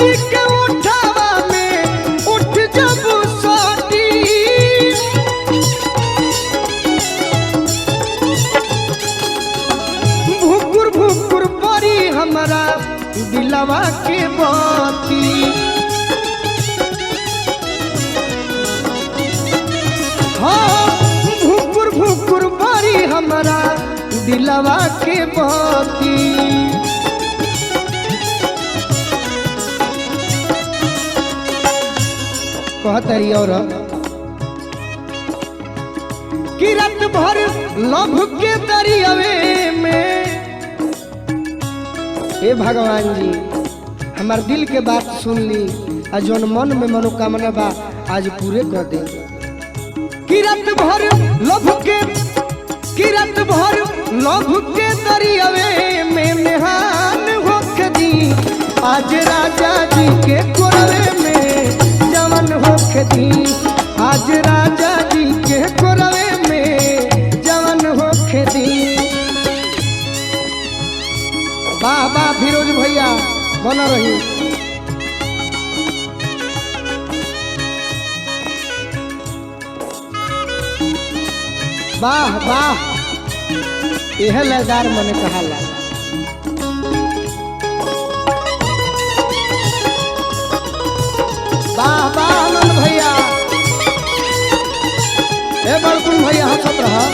जी के उठावा में उठ जब सोती भुकुर भुकुर परी हमारा दिलवा के बाती हाँ भुकुर भुकुर परी हमारा दिलवा के बाती कहतरी और कि रात भर लभ के दरियावे में हे भगवान जी हमार दिल के बात सुन ली आ जौन मन में मनोकामना बा आज पूरे कर दे कि रात भर लभ के दरियावे में मेहान होख दी आज राजा जी के कोरवे में जवन होख दी आज राजा जी के कोरवे में जवन होख दी वाह फिरोज भैया बना रही वाह वाह यह लयदार मैंने कहा ला वाह वाह आनंद भैया हे बड़कुन भैया हंसत रहा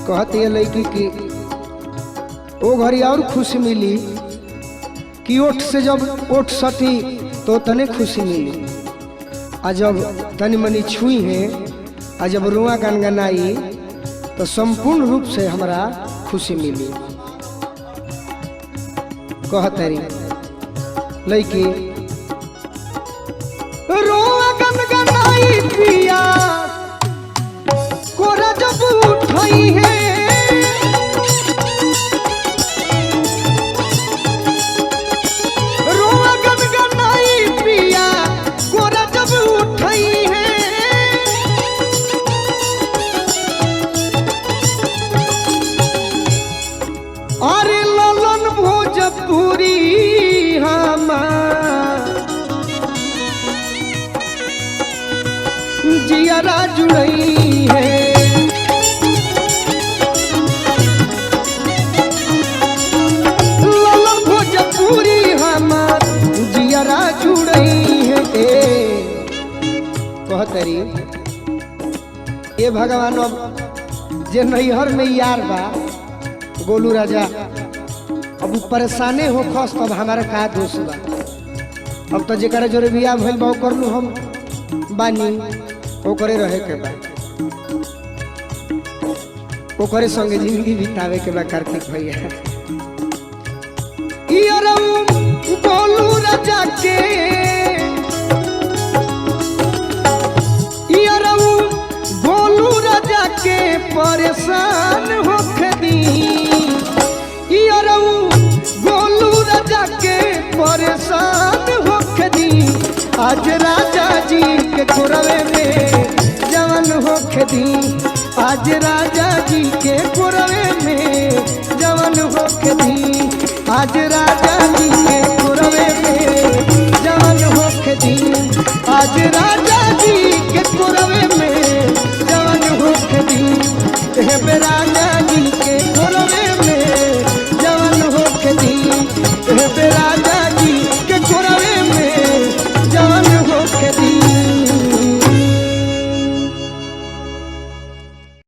कहती है लड़की की वो घड़ी और खुशी मिली कि ओठ से जब ओठ सटी तो तने खुशी मिली आ जब तनी मनी छुई है आ जब रुआ गनगनाई तो संपूर्ण रूप से हमारा खुशी मिली कहतरी लड़की रुआ गनगनाई पिया कोरा जब उठाई है रोआ गनगनाई पिया कोरा जब उठाई है अरे ललन भोजपुरी हमार जियारा जुड़ई है कहतरी ये भगवान अब जे नैहर में यार बा गोलू राजा अब परेशाने हो खस तब हमारा का दोष बा अब तो जेकर जोरे बियाह भइल बा कर लू हम बानी ओकरे रहे के बा ओकरे संगे जिंदगी बितावे के बा कार्तिक भैया गोलू राजा के गोलू राजा के परेशान होख दी गोलू राजा के परेशान होख दी आज राजा जी के कोरवे में जवन होख दी आज राजा जी के कोरवे में जवन होख दी आज राजा जी के कोरवे में जवन होख दी आज राजा जी के कोरवे में जवन होख दी हे राजा जी के कोरवे में जवन होख दी हे राजा